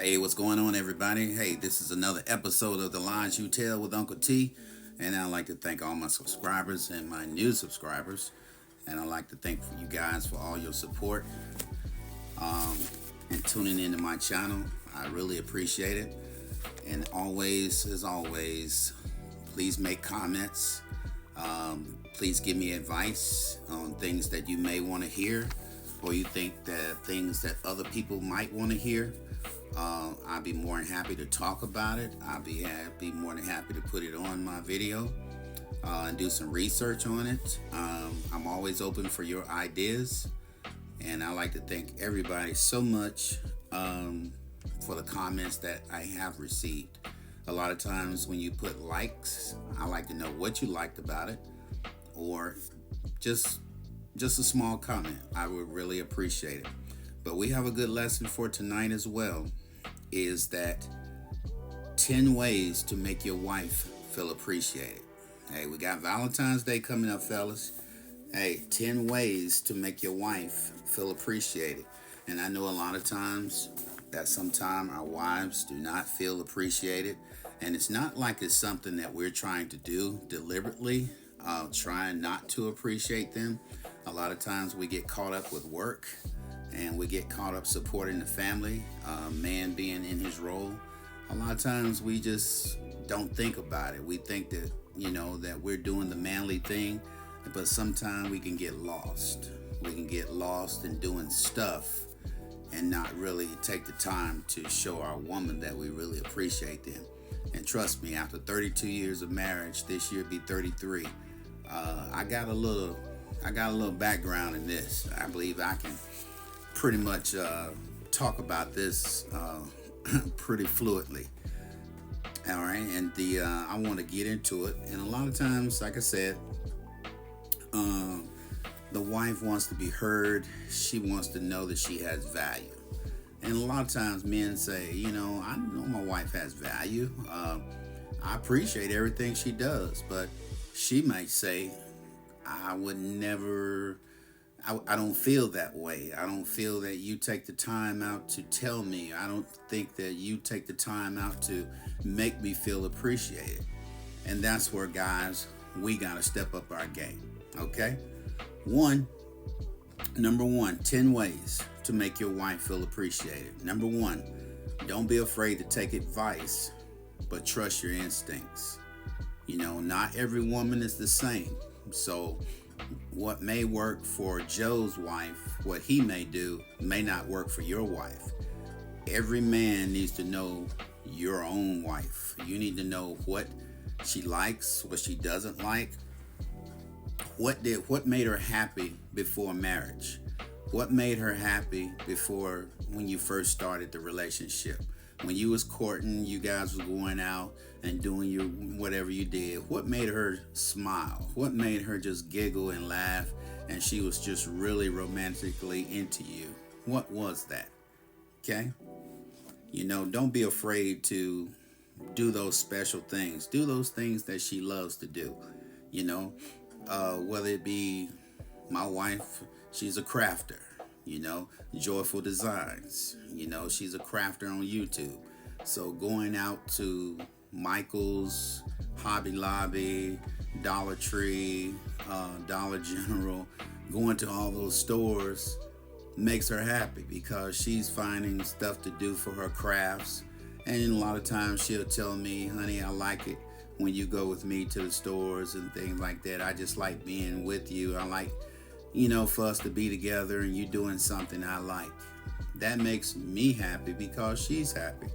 Hey, what's going on, everybody? Hey, this is another episode of The Lies You Tell with Uncle T. And I'd like to thank all my subscribers and my new subscribers. And I'd like to thank you guys for all your support um, and tuning into my channel. I really appreciate it. And always, as always, please make comments. Please give me advice on things that you may want to hear, or you think that things that other people might want to hear. I'll be more than happy to talk about it. I'll be more than happy to put it on my video and do some research on it. I'm always open for your ideas, and I like to thank everybody so much for the comments that I have received. A lot of times when you put likes, I like to know what you liked about it, or just a small comment. I would really appreciate it. But we have a good lesson for tonight as well, is that 10 ways to make your wife feel appreciated. Hey, we got Valentine's Day coming up, fellas. Hey, 10 ways to make your wife feel appreciated. And I know a lot of times that sometimes our wives do not feel appreciated. And it's not like it's something that we're trying to do deliberately, trying not to appreciate them. A lot of times we get caught up with work, and we get caught up supporting the family, man being in his role. A lot of times we just don't think about it. We think that, that we're doing the manly thing, but sometimes we can get lost. We can get lost in doing stuff and not really take the time to show our woman that we really appreciate them. And trust me, after 32 years of marriage, this year be 33, I got a little background in this. I believe I can pretty much talk about this pretty fluidly. All right, and I want to get into it. And a lot of times, like I said, the wife wants to be heard. She wants to know that she has value. And a lot of times men say, I know my wife has value. I appreciate everything she does. But she might say, I would never, I don't feel that way. I don't feel that you take the time out to tell me. I don't think that you take the time out to make me feel appreciated. And that's where, guys, we got to step up our game. Okay? Number one, 10 ways to make your wife feel appreciated. Number one, don't be afraid to take advice, but trust your instincts. Not every woman is the same. So what may work for Joe's wife, what he may do, may not work for your wife. Every man needs to know your own wife. You need to know what she likes, what she doesn't like. What made her happy before marriage? What made her happy before, when you first started the relationship? When you was courting, you guys was going out and doing your whatever you did. What made her smile? What made her just giggle and laugh, and she was just really romantically into you? What was that? Okay? Don't be afraid to do those special things. Do those things that she loves to do. Whether it be my wife, she's a crafter. Joyful Designs. She's a crafter on YouTube. So going out to Michael's, Hobby Lobby, Dollar Tree, Dollar General, going to all those stores makes her happy because she's finding stuff to do for her crafts. And a lot of times she'll tell me, honey, I like it when you go with me to the stores and things like that. I just like being with you. I like, for us to be together and you doing something I like. That makes me happy because she's happy.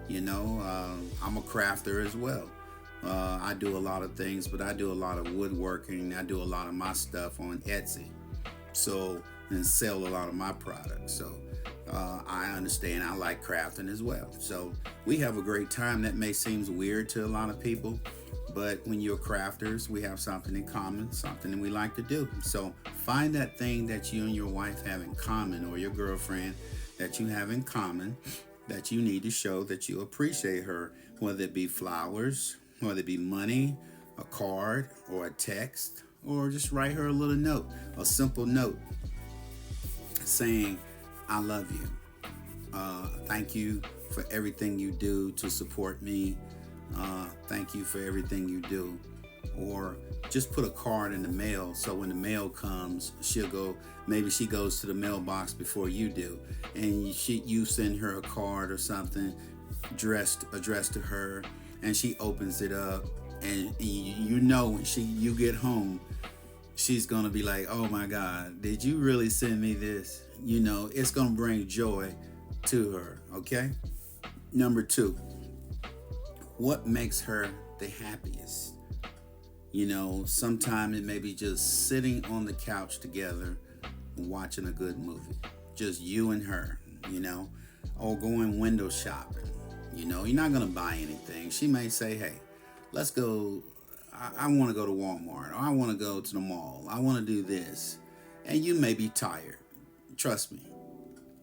I'm a crafter as well. I do a lot of things, but I do a lot of woodworking. I do a lot of my stuff on Etsy. And sell a lot of my products. So I understand. I like crafting as well. So we have a great time. That may seem weird to a lot of people, but when you're crafters, we have something in common, something that we like to do. So find that thing that you and your wife have in common, or your girlfriend that you have in common, that you need to show that you appreciate her, whether it be flowers, whether it be money, a card, or a text, or just write her a little note, a simple note saying, I love you. Thank you for everything you do to support me. Thank you for everything you do. Or just put a card in the mail so when the mail comes, maybe she goes to the mailbox before you do, and you send her a card or something addressed to her, and she opens it up, and you know when you get home, she's gonna be like, oh my God, did you really send me this? It's gonna bring joy to her. Okay. Number 2, what makes her the happiest? Sometimes it may be just sitting on the couch together and watching a good movie. Just you and her, or going window shopping. You're not going to buy anything. She may say, hey, let's go. I want to go to Walmart, or I want to go to the mall. I want to do this. And you may be tired. Trust me.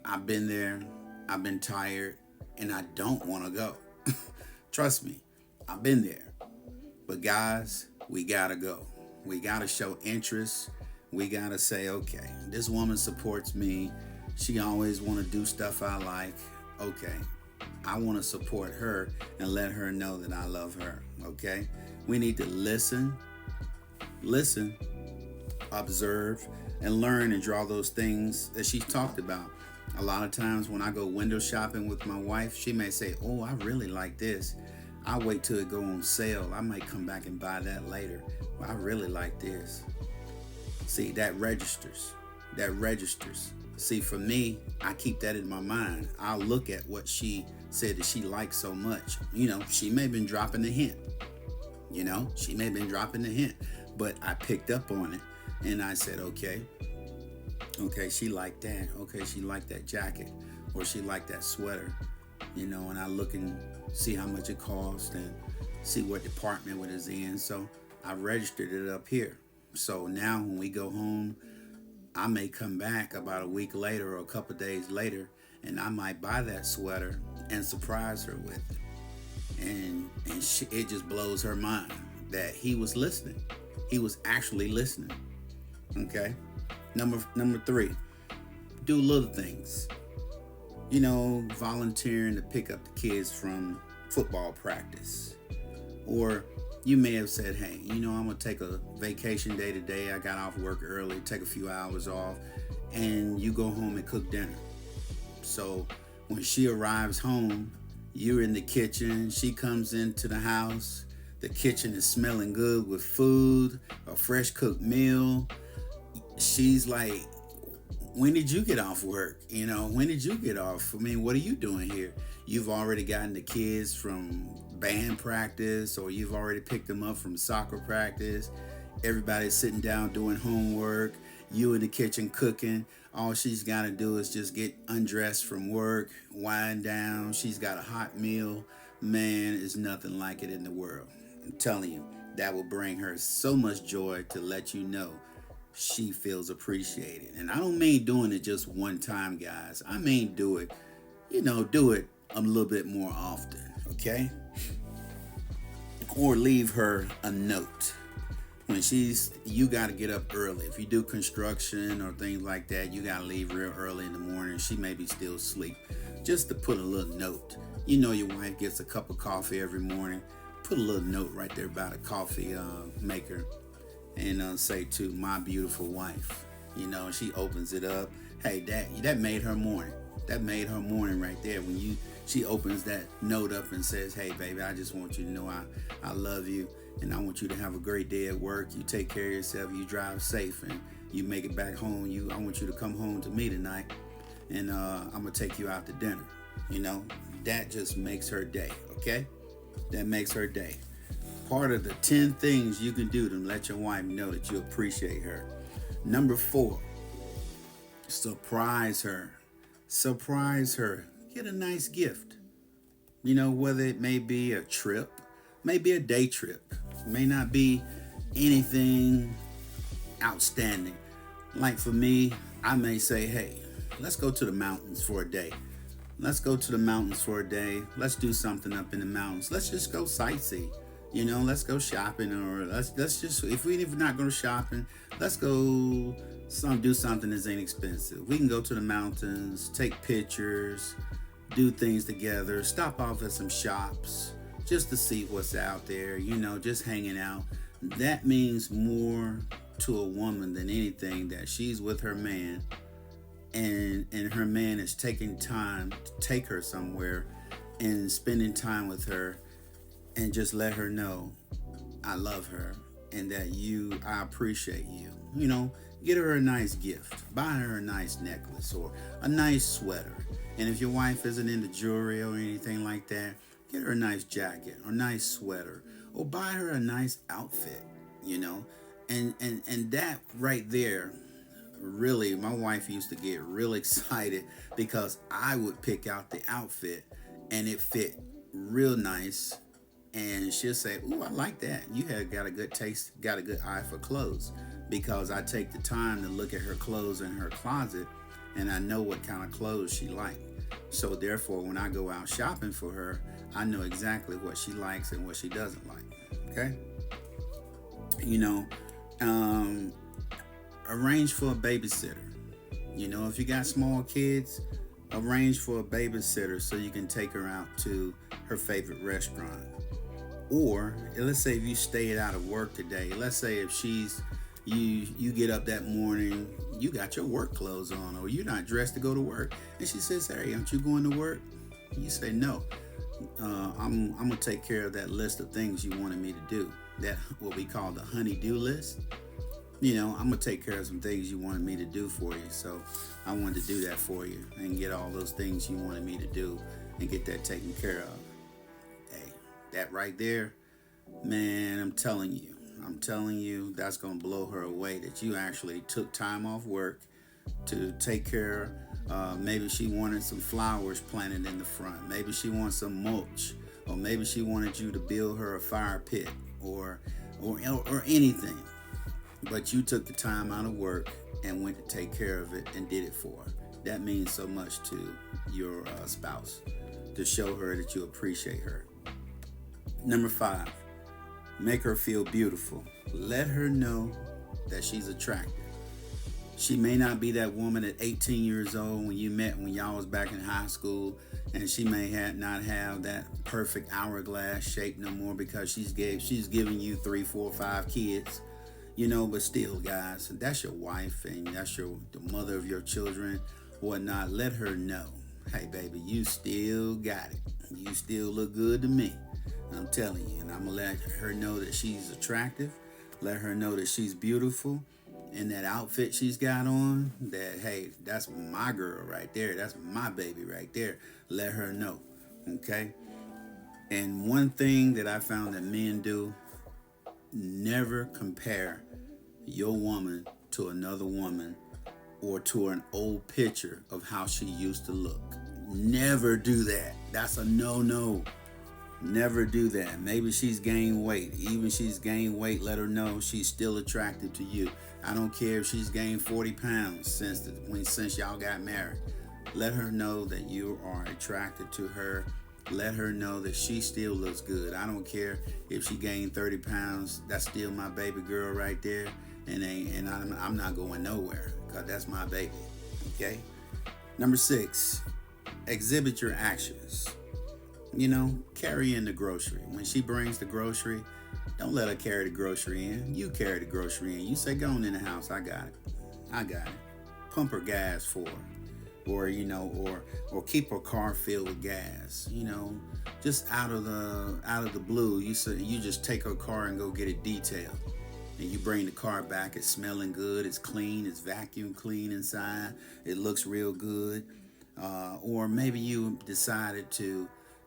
I've been there. I've been tired, and I don't want to go. Trust me. I've been there. But guys, we gotta go. We gotta show interest. We gotta say, okay, this woman supports me. She always want to do stuff I like. Okay, I want to support her and let her know that I love her. Okay, we need to listen, observe, and learn and draw those things that she's talked about. A lot of times when I go window shopping with my wife, she may say, oh, I really like this. I'll wait till it go on sale. I might come back and buy that later. Well, I really like this. See, that registers. See, for me, I keep that in my mind. I'll look at what she said that she likes so much. She may have been dropping the hint. But I picked up on it, and I said, okay, she liked that. Okay, she liked that jacket, or she liked that sweater. And I look and see how much it cost and see what department it is in. So I registered it up here. So now when we go home, I may come back about a week later or a couple days later, and I might buy that sweater and surprise her with it. And it just blows her mind that he was listening. He was actually listening. Okay. Number 3, do little things. Volunteering to pick up the kids from football practice. Or you may have said, hey, I'm going to take a vacation day today. I got off work early, take a few hours off, and you go home and cook dinner. So when she arrives home, you're in the kitchen. She comes into the house. The kitchen is smelling good with food, a fresh cooked meal. She's like, when did you get off work? When did you get off? What are you doing here? You've already gotten the kids from band practice, or you've already picked them up from soccer practice. Everybody's sitting down doing homework. You in the kitchen cooking. All she's got to do is just get undressed from work, wind down. She's got a hot meal. Man, it's nothing like it in the world. I'm telling you, that will bring her so much joy to let you know she feels appreciated. And I don't mean doing it just one time, guys. I mean do it a little bit more often, okay? Or leave her a note. When you got to get up early. If you do construction or things like that, you got to leave real early in the morning. She may be still asleep. Just to put a little note. Your wife gets a cup of coffee every morning. Put a little note right there by the coffee maker. And say to my beautiful wife, she opens it up. Hey, that made her morning. That made her morning right there. When she opens that note up and says, hey, baby, I just want you to know I love you, and I want you to have a great day at work. You take care of yourself. You drive safe, and you make it back home. I want you to come home to me tonight, and I'm gonna take you out to dinner. That just makes her day. Okay, that makes her day. Part of the 10 things you can do to let your wife know that you appreciate her. Number 4, surprise her. Surprise her. Get a nice gift. Whether it may be a trip, maybe a day trip. It may not be anything outstanding. Like for me, I may say, hey, let's go to the mountains for a day. Let's go to the mountains for a day. Let's do something up in the mountains. Let's just go sightsee. Let's go shopping, or let's just, if we're not going shopping, let's go do something that's inexpensive. We can go to the mountains, take pictures, do things together, stop off at some shops just to see what's out there, just hanging out. That means more to a woman than anything, that she's with her man, and her man is taking time to take her somewhere and spending time with her, and just let her know, I love her, and that I appreciate you. Get her a nice gift, buy her a nice necklace or a nice sweater. And if your wife isn't into jewelry or anything like that, get her a nice jacket or nice sweater, or buy her a nice outfit, and that right there, really, my wife used to get real excited because I would pick out the outfit and it fit real nice, and she'll say, "Ooh, I like that. You have got a good taste, got a good eye for clothes," because I take the time to look at her clothes in her closet, and I know what kind of clothes she likes. So therefore, when I go out shopping for her, I know exactly what she likes and what she doesn't like. Okay? Arrange for a babysitter. If you got small kids, arrange for a babysitter so you can take her out to her favorite restaurant. Or let's say if you stayed out of work today, let's say if you get up that morning, you got your work clothes on, or you're not dressed to go to work, and she says, "Hey, aren't you going to work?" You say, "No, I'm gonna take care of that list of things you wanted me to do. That what we call the honey-do list. I'm gonna take care of some things you wanted me to do for you. So I wanted to do that for you and get all those things you wanted me to do and get that taken care of." Hey, that right there, man, I'm telling you, that's gonna blow her away, that you actually took time off work to take care. Maybe she wanted some flowers planted in the front. Maybe she wants some mulch, or maybe she wanted you to build her a fire pit, or anything. But you took the time out of work and went to take care of it and did it for her. That means so much to your spouse, to show her that you appreciate her. Number 5, make her feel beautiful. Let her know that she's attractive. She may not be that woman at 18 years old when you met when y'all was back in high school, and she may not have that perfect hourglass shape no more because she's giving you 3, 4, 5 kids. But still, guys, that's your wife and that's the mother of your children, whatnot. Let her know, hey, baby, you still got it. You still look good to me. I'm telling you, and I'm going to let her know that she's attractive. Let her know that she's beautiful. And that outfit she's got on, that, hey, that's my girl right there. That's my baby right there. Let her know, okay? And one thing that I found that men do, never compare your woman to another woman or to an old picture of how she used to look. Never do that. That's a no-no. Never do that. Maybe she's gained weight. Even she's gained weight, let her know she's still attractive to you. I don't care if she's gained 40 pounds since y'all got married. Let her know that you are attracted to her. Let her know that she still looks good. I don't care if she gained 30 pounds. That's still my baby girl right there. And I'm not going nowhere because that's my baby. Okay? Number 6, exhibit your actions. Carry in the grocery. When she brings the grocery, don't let her carry the grocery in. You carry the grocery in. You say, "Go on in the house. I got it. Pump her gas for her. Or keep her car filled with gas. Just out of the blue, you just take her car and go get it detailed. And you bring the car back, it's smelling good, it's clean, it's vacuum clean inside, it looks real good. Or maybe you decided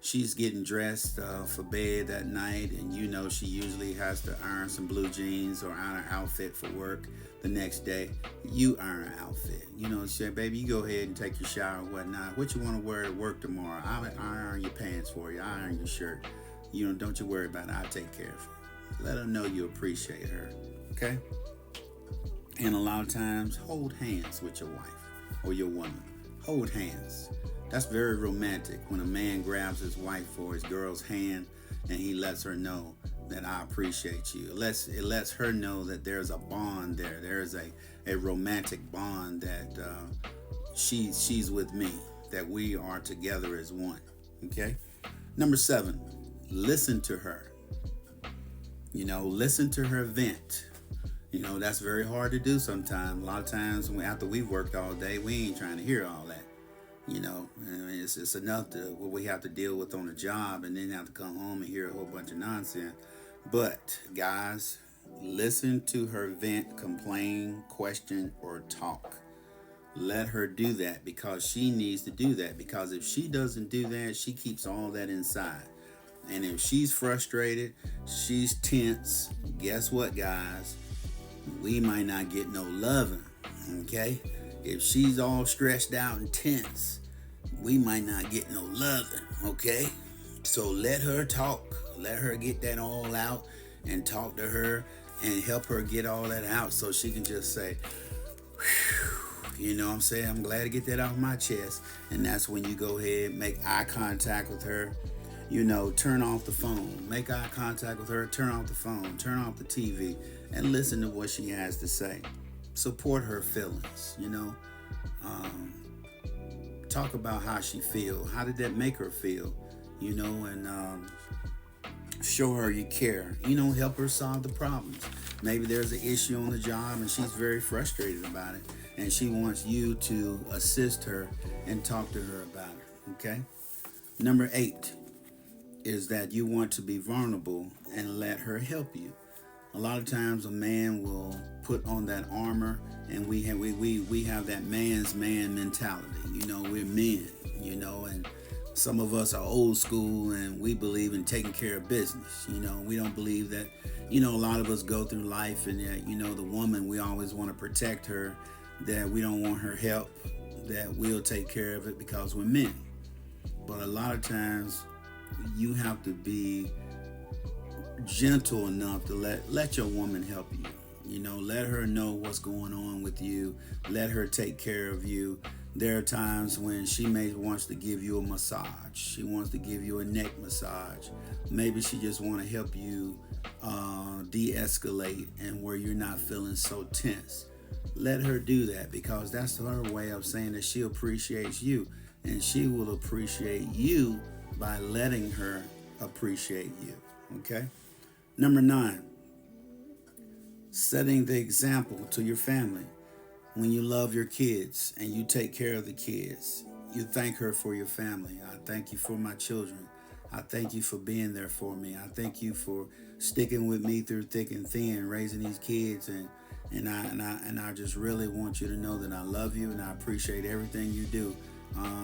she's getting dressed for bed that night, and she usually has to iron some blue jeans or iron an outfit for work the next day. You iron an outfit. She said, "Baby, you go ahead and take your shower and whatnot. What you want to wear to work tomorrow? I'll iron your pants for you. I'll iron your shirt. Don't you worry about it. I'll take care of it." Let her know you appreciate her. Okay? And a lot of times, hold hands with your wife or your woman. Hold hands. That's very romantic when a man grabs his wife or his girl's hand and he lets her know that I appreciate you. It lets her know that there's a bond there. There's a romantic bond that she's with me, that we are together as one. Okay. Number 7, listen to her. Listen to her vent. That's very hard to do sometimes. A lot of times after we've worked all day, we ain't trying to hear all that. It's enough to what we have to deal with on the job, and then have to come home and hear a whole bunch of nonsense. But guys, listen to her vent, complain, question, or talk. Let her do that, because she needs to do that. Because if she doesn't do that, she keeps all that inside. And if she's frustrated, she's tense, guess what, guys? We might not get no loving, okay? If she's all stressed out and tense, we might not get no loving, okay? So let her talk. Let her get that all out, and talk to her and help her get all that out, so she can just say, whew, you know what I'm saying? I'm glad to get that off my chest. And that's when you go ahead, make eye contact with her. Turn off the phone. Make eye contact with her. Turn off the phone. Turn off the TV. And listen to what she has to say. Support her feelings. Talk about how she feels. How did that make her feel? And show her you care. Help her solve the problems. Maybe there's an issue on the job and she's very frustrated about it, and she wants you to assist her and talk to her about it. Okay? Number 8 is that you want to be vulnerable and let her help you. A lot of times a man will put on that armor, and we have that man's man mentality. We're men, and some of us are old school, and we believe in taking care of business. We don't believe that, a lot of us go through life, and that, the woman, we always want to protect her, that we don't want her help, that we'll take care of it because we're men. But a lot of times you have to be gentle enough to let your woman help you. Let her know what's going on with you. Let her take care of you. There are times when she wants to give you a massage. She wants to give you a neck massage. Maybe she just want to help you de-escalate, and where you're not feeling so tense. Let her do that, because that's her way of saying that she appreciates you, and she will appreciate you by letting her appreciate you. Okay? Number 9, setting the example to your family. When you love your kids and you take care of the kids, you thank her for your family. I thank you for my children. I thank you for being there for me. I thank you for sticking with me through thick and thin, raising these kids, and I just really want you to know that I love you and I appreciate everything you do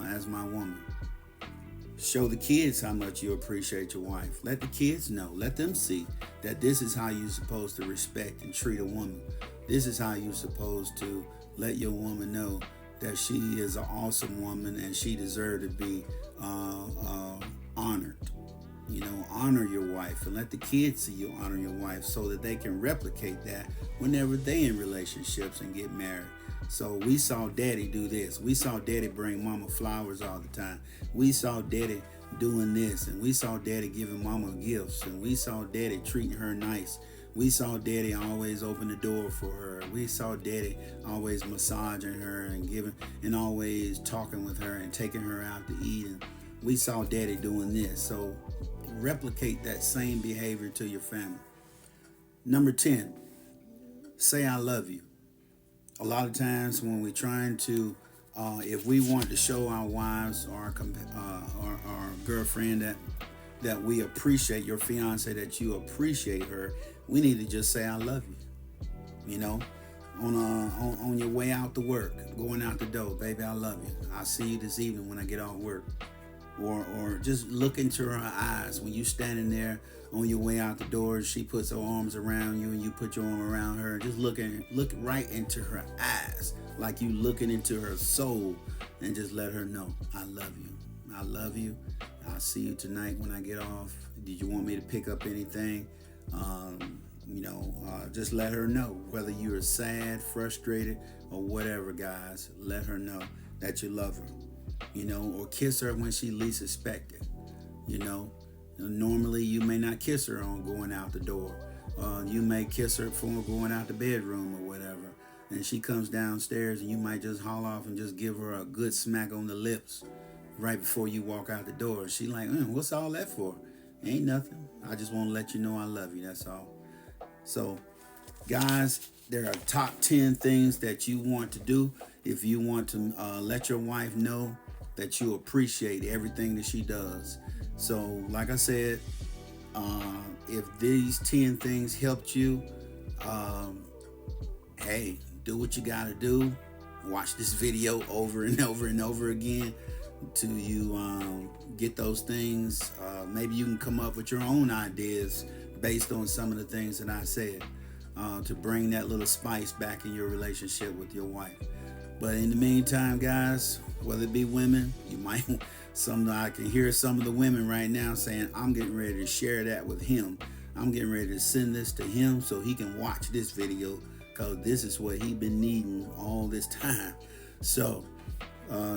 as my woman. Show the kids how much you appreciate your wife. Let the kids know. Let them see that this is how you're supposed to respect and treat a woman. This is how you're supposed to let your woman know that she is an awesome woman and she deserves to be honored. Honor your wife, and let the kids see you honor your wife, so that they can replicate that whenever they in relationships and get married. So we saw daddy do this. We saw daddy bring mama flowers all the time. We saw daddy doing this, and we saw daddy giving mama gifts, and we saw daddy treating her nice. We saw daddy always open the door for her. We saw daddy always massaging her and giving, and always talking with her and taking her out to eat. And we saw daddy doing this. So replicate that same behavior to your family. Number 10, say I love you. A lot of times when we're trying to, if we want to show our wives or our girlfriend that we appreciate your fiance, that you appreciate her, we need to just say I love you. On your way out to work, going out the door, baby, I love you. I'll see you this evening when I get off work. Or just look into her eyes when you're standing there on your way out the door. She puts her arms around you and you put your arm around her. Just look right into her eyes, like you looking into her soul, and just let her know, I love you. I love you. I'll see you tonight when I get off. Did you want me to pick up anything? Just let her know, whether you're sad, frustrated, or whatever, guys. Let her know that you love her. Or kiss her when she least expected. Normally you may not kiss her on going out the door. You may kiss her for going out the bedroom or whatever. and she comes downstairs, and you might just haul off and just give her a good smack on the lips right before you walk out the door. She like, what's all that for? Ain't nothing. I just want to let you know I love you. That's all. So, guys, there are top 10 things that you want to do if you want to let your wife know that you appreciate everything that she does. So, like I said, if these 10 things helped you, um, hey, do what you got to do. Watch this video over and over and over again till you get those things. Maybe you can come up with your own ideas based on some of the things that I said to bring that little spice back in your relationship with your wife. But in the meantime, guys, whether it be women, you might I can hear some of the women right now saying, I'm getting ready to share that with him. I'm getting ready to send this to him so he can watch this video, because this is what he been needing all this time. So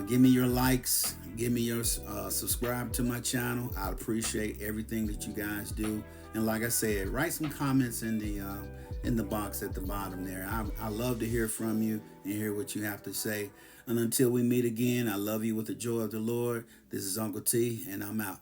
give me your likes, give me your subscribe to my channel. I appreciate everything that you guys do. And like I said, write some comments in the box at the bottom there. I love to hear from you and hear what you have to say. And until we meet again, I love you with the joy of the Lord. This is Uncle T, and I'm out.